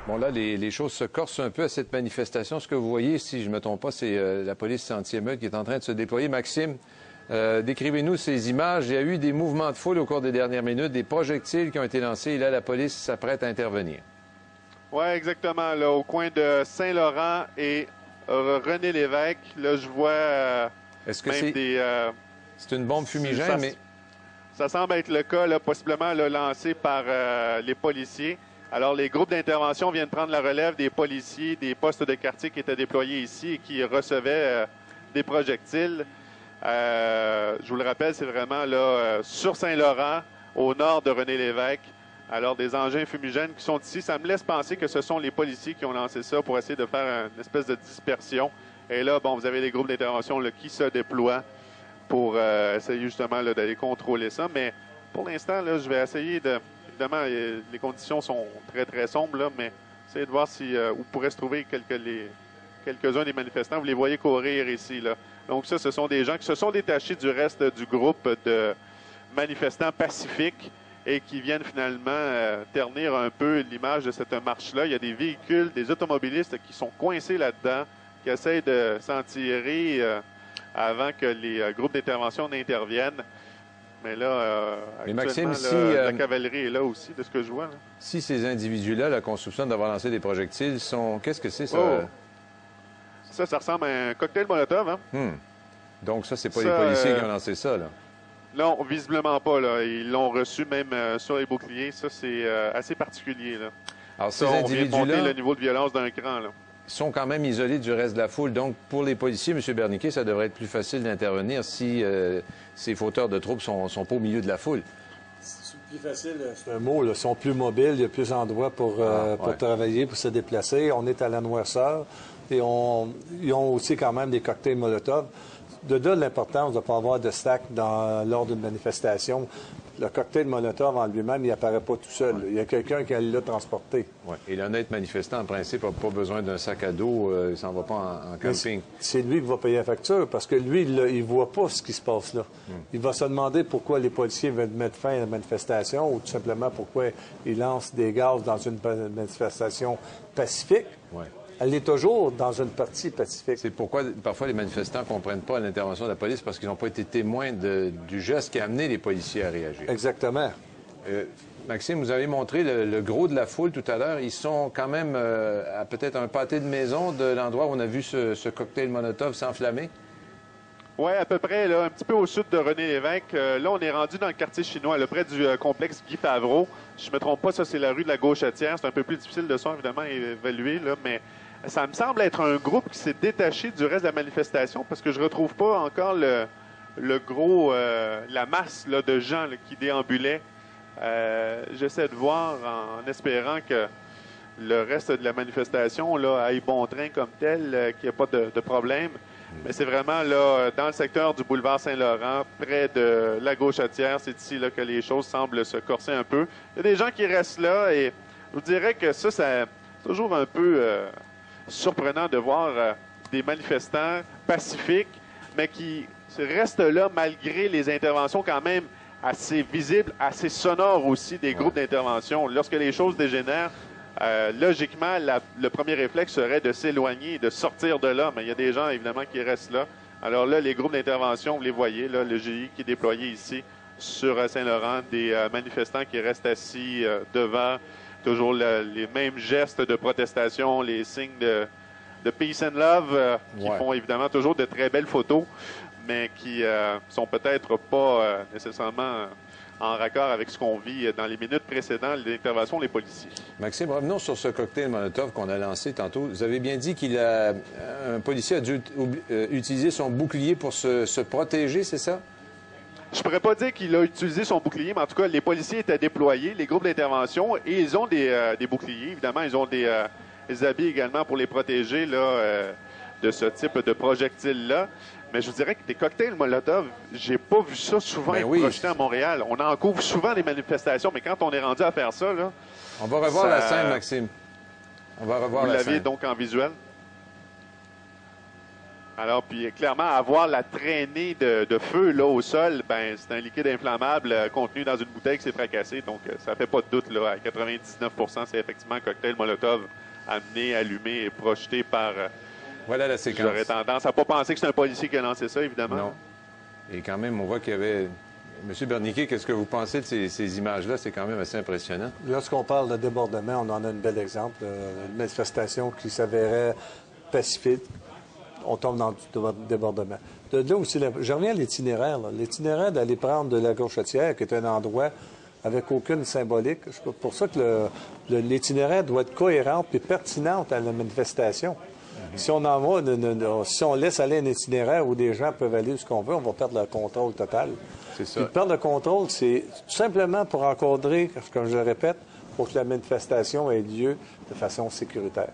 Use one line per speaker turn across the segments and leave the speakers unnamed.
Bon, là, les choses se corsent un peu à cette manifestation. Ce que vous voyez, si je ne me trompe pas, c'est la police anti-émeute qui est en train de se déployer. Maxime, décrivez-nous ces images. Il y a eu des mouvements de foule au cours des dernières minutes, des projectiles qui ont été lancés. Et là, la police s'apprête à intervenir.
Oui, exactement. Là, au coin de Saint-Laurent et René Lévesque, là, je vois
Est-ce que
même
c'est une bombe fumigène, mais...
Ça semble être le cas, là, possiblement là, lancé par les policiers. Alors, les groupes d'intervention viennent prendre la relève des policiers, des postes de quartier qui étaient déployés ici et qui recevaient des projectiles. Je vous le rappelle, c'est vraiment là sur Saint-Laurent, au nord de René Lévesque. Alors, des engins fumigènes qui sont ici. Ça me laisse penser que ce sont les policiers qui ont lancé ça pour essayer de faire une espèce de dispersion. Et là, bon, vous avez les groupes d'intervention qui se déploient pour essayer justement d'aller contrôler ça. Mais pour l'instant, là, je vais essayer de... Évidemment, les conditions sont très, très sombres, là, mais essayer de voir si où pourraient se trouver quelques-uns des manifestants. Vous les voyez courir ici, là. Donc ça, ce sont des gens qui se sont détachés du reste du groupe de manifestants pacifiques et qui viennent finalement ternir un peu l'image de cette marche-là. Il y a des véhicules, des automobilistes qui sont coincés là-dedans, qui essayent de s'en tirer avant que les groupes d'intervention n'interviennent. Mais là,
Maxime,
la cavalerie est là aussi, de ce que je vois. Là.
Si ces individus-là, la construction d'avoir lancé des projectiles, sont... Qu'est-ce que c'est, ça?
Oh. Ça ressemble à un cocktail Molotov, hein?
Donc ça, c'est pas les policiers qui ont lancé ça, là?
Non, visiblement pas, là. Ils l'ont reçu même sur les boucliers. Ça, c'est assez particulier, là.
Alors, ces individus-là...
On vient de monter le niveau de violence d'un cran, là.
Sont quand même isolés du reste de la foule. Donc, pour les policiers, M. Berniquet, ça devrait être plus facile d'intervenir si ces fauteurs de troubles sont pas au milieu de la foule.
C'est plus facile, c'est un mot. Là. Ils sont plus mobiles, il y a plus d'endroits pour travailler, pour se déplacer. On est à la noirceur et ils ont aussi quand même des cocktails Molotov. De là, l'importance de ne pas avoir de stack lors d'une manifestation. Le cocktail Molotov en lui-même, il n'apparaît pas tout seul. Il y a quelqu'un qui l'a transporté.
Ouais. Et l'honnête manifestant, en principe, n'a pas besoin d'un sac à dos. Il ne s'en va pas en camping.
C'est lui qui va payer la facture parce que lui, il ne voit pas ce qui se passe là. Il va se demander pourquoi les policiers veulent mettre fin à la manifestation ou tout simplement pourquoi ils lancent des gaz dans une manifestation pacifique.
Ouais.
Elle est toujours dans une partie pacifique.
C'est pourquoi, parfois, les manifestants ne comprennent pas l'intervention de la police parce qu'ils n'ont pas été témoins du geste qui a amené les policiers à réagir.
Exactement.
Maxime, vous avez montré le gros de la foule tout à l'heure. Ils sont quand même à peut-être un pâté de maison de l'endroit où on a vu ce cocktail Molotov s'enflammer.
Oui, à peu près, là, un petit peu au sud de René Lévesque. Là, on est rendu dans le quartier chinois, là, près du complexe Guy Favreau. Je ne me trompe pas, ça, c'est la rue de la Gauchetière. C'est un peu plus difficile de ça, évidemment, à évaluer, là, mais ça me semble être un groupe qui s'est détaché du reste de la manifestation parce que je retrouve pas encore le gros, la masse là, de gens là, qui déambulaient. J'essaie de voir en espérant que le reste de la manifestation là, aille bon train comme tel, qu'il n'y a pas de problème. Mais c'est vraiment là, dans le secteur du boulevard Saint-Laurent, près de la Gauchetière, c'est ici là, que les choses semblent se corser un peu. Il y a des gens qui restent là et je vous dirais que ça c'est toujours un peu surprenant de voir des manifestants pacifiques, mais qui restent là malgré les interventions quand même assez visibles, assez sonores aussi des groupes d'intervention. Lorsque les choses dégénèrent, logiquement, le premier réflexe serait de s'éloigner et de sortir de là, mais il y a des gens, évidemment, qui restent là. Alors là, les groupes d'intervention, vous les voyez, là, le GI qui est déployé ici sur Saint-Laurent, des manifestants qui restent assis devant, toujours les mêmes gestes de protestation, les signes de peace and love, qui font évidemment toujours de très belles photos, mais qui sont peut-être pas nécessairement en raccord avec ce qu'on vit dans les minutes précédentes l'intervention des policiers.
Maxime, revenons sur ce cocktail Molotov qu'on a lancé tantôt. Vous avez bien dit un policier a dû utiliser son bouclier pour se protéger, c'est ça?
Je pourrais pas dire qu'il a utilisé son bouclier, mais en tout cas, les policiers étaient déployés, les groupes d'intervention, et ils ont des boucliers. Évidemment, ils ont des habits également pour les protéger là, de ce type de projectiles-là. Mais je vous dirais que des cocktails Molotov, j'ai pas vu ça souvent être projetés à Montréal. On en couvre souvent des manifestations, mais quand on est rendu à faire ça, là...
On va revoir la scène, Maxime. On va revoir la scène.
Vous l'avez donc en visuel. Alors, puis clairement, avoir la traînée de feu là au sol, ben c'est un liquide inflammable contenu dans une bouteille qui s'est fracassée. Donc, ça fait pas de doute, là. À 99 c'est effectivement un cocktail Molotov amené, allumé et projeté par...
Voilà la séquence.
J'aurais tendance à pas penser que c'est un policier qui a lancé ça, évidemment.
Non. Et quand même, on voit qu'il y avait... Monsieur Berniquet, qu'est-ce que vous pensez de ces images-là? C'est quand même assez impressionnant.
Lorsqu'on parle de débordement, on en a un bel exemple. Une manifestation qui s'avérait pacifique. On tombe dans du débordement. De là aussi, je reviens à l'itinéraire. L'itinéraire d'aller prendre de la Gauchetière, qui est un endroit avec aucune symbolique. C'est pour ça que l'itinéraire doit être cohérent et pertinent à la manifestation. Si on en va, si on laisse aller un itinéraire où des gens peuvent aller où ce qu'on veut, on va perdre le contrôle total.
C'est ça.
Puis perdre le contrôle, c'est tout simplement pour encadrer, comme je le répète, pour que la manifestation ait lieu de façon sécuritaire,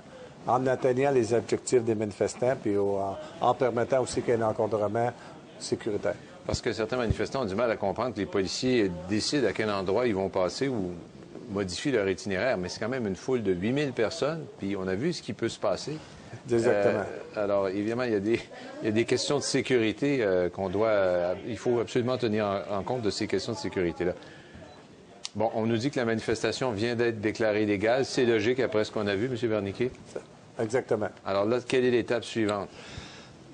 en atteignant les objectifs des manifestants puis en permettant aussi qu'il y ait un encadrement sécuritaire.
Parce que certains manifestants ont du mal à comprendre que les policiers décident à quel endroit ils vont passer ou modifient leur itinéraire. Mais c'est quand même une foule de 8000 personnes, puis on a vu ce qui peut se passer.
Exactement.
Alors, évidemment, il y a des questions de sécurité qu'on doit... il faut absolument tenir en compte de ces questions de sécurité-là. Bon, on nous dit que la manifestation vient d'être déclarée légale. C'est logique après ce qu'on a vu, M. Berniquet?
Exactement.
Alors là, quelle est l'étape suivante?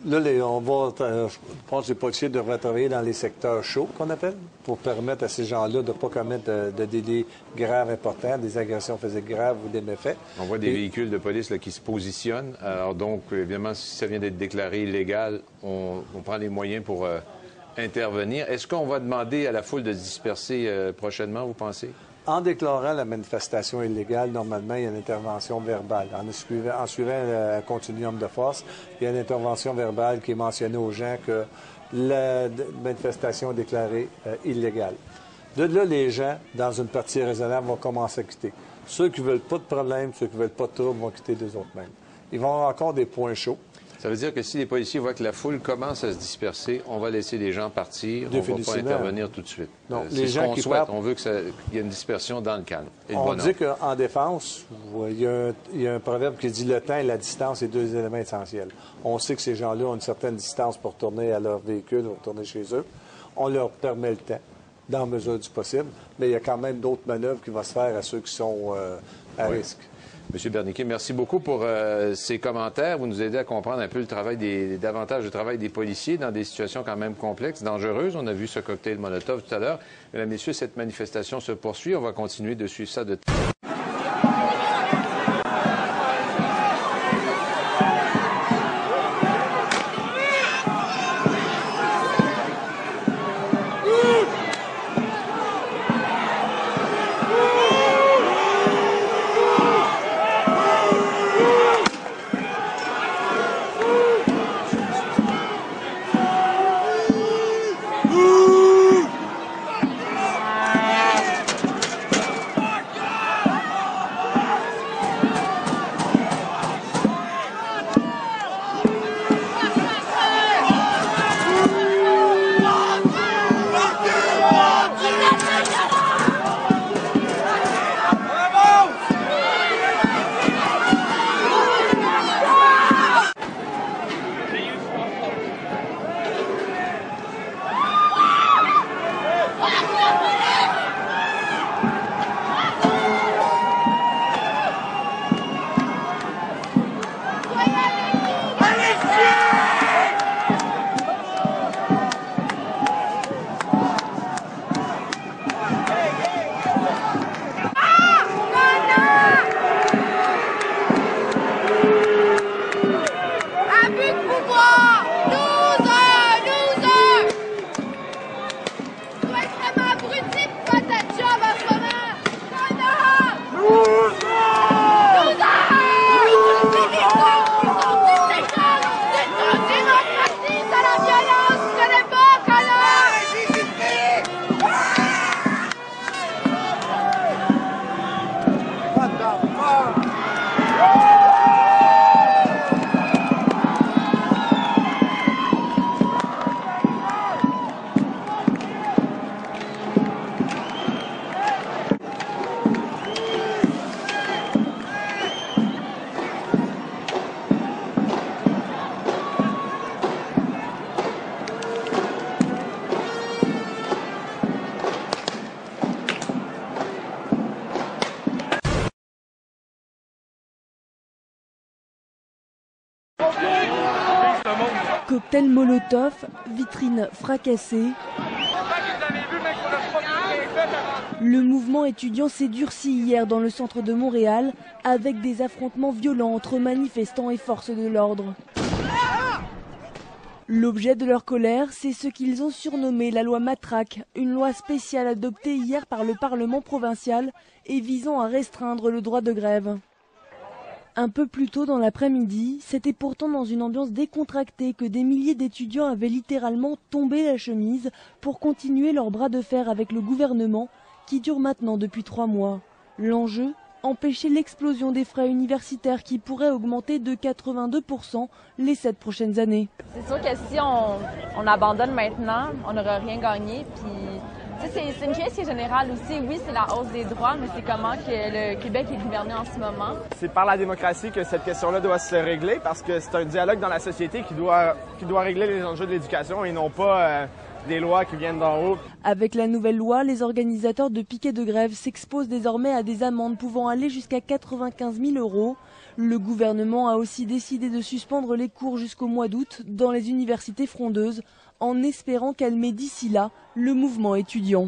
Là, je pense que les policiers devraient travailler dans les secteurs chauds, qu'on appelle, pour permettre à ces gens-là de ne pas commettre de délits graves importants, des agressions physiques graves ou des méfaits.
On voit des véhicules de police là, qui se positionnent. Alors donc, évidemment, si ça vient d'être déclaré illégal, on prend les moyens pour intervenir. Est-ce qu'on va demander à la foule de se disperser prochainement, vous pensez?
En déclarant la manifestation illégale, normalement, il y a une intervention verbale. En suivant un continuum de force, il y a une intervention verbale qui est mentionnée aux gens que la manifestation est déclarée illégale. De là, les gens, dans une partie raisonnable, vont commencer à quitter. Ceux qui ne veulent pas de problème, ceux qui ne veulent pas de trouble vont quitter d'eux autres mêmes. Ils vont avoir encore des points chauds.
Ça veut dire que si les policiers voient que la foule commence à se disperser, on va laisser les gens partir, on ne va pas intervenir tout de suite. C'est ce qu'on souhaite. On veut qu'il y ait une dispersion dans le calme.
On dit qu'en défense, il y a un proverbe qui dit « le temps et la distance, c'est deux éléments essentiels ». On sait que ces gens-là ont une certaine distance pour retourner à leur véhicule, pour retourner chez eux. On leur permet le temps, dans la mesure du possible, mais il y a quand même d'autres manœuvres qui vont se faire à ceux qui sont à risque.
M. Berniquet, merci beaucoup pour ces commentaires. Vous nous aidez à comprendre un peu davantage le travail des policiers dans des situations quand même complexes, dangereuses. On a vu ce cocktail Molotov tout à l'heure. Mesdames, Messieurs, cette manifestation se poursuit. On va continuer de suivre ça de...
Cocktail Molotov, vitrines fracassées. Le mouvement étudiant s'est durci hier dans le centre de Montréal avec des affrontements violents entre manifestants et forces de l'ordre. L'objet de leur colère, c'est ce qu'ils ont surnommé la loi Matraque, une loi spéciale adoptée hier par le Parlement provincial et visant à restreindre le droit de grève. Un peu plus tôt dans l'après-midi, c'était pourtant dans une ambiance décontractée que des milliers d'étudiants avaient littéralement tombé la chemise pour continuer leur bras de fer avec le gouvernement qui dure maintenant depuis 3 mois. L'enjeu, empêcher l'explosion des frais universitaires qui pourraient augmenter de 82% les 7 prochaines années.
C'est sûr que si on abandonne maintenant, on n'aura rien gagné. Puis, c'est une crise qui est générale aussi. Oui, c'est la hausse des droits, mais c'est comment que le Québec est gouverné en ce moment.
C'est par la démocratie que cette question-là doit se régler parce que c'est un dialogue dans la société qui doit régler les enjeux de l'éducation et non pas des lois qui viennent d'en haut.
Avec la nouvelle loi, les organisateurs de piquets de grève s'exposent désormais à des amendes pouvant aller jusqu'à 95 000 €. Le gouvernement a aussi décidé de suspendre les cours jusqu'au mois d'août dans les universités frondeuses, en espérant calmer d'ici là le mouvement étudiant.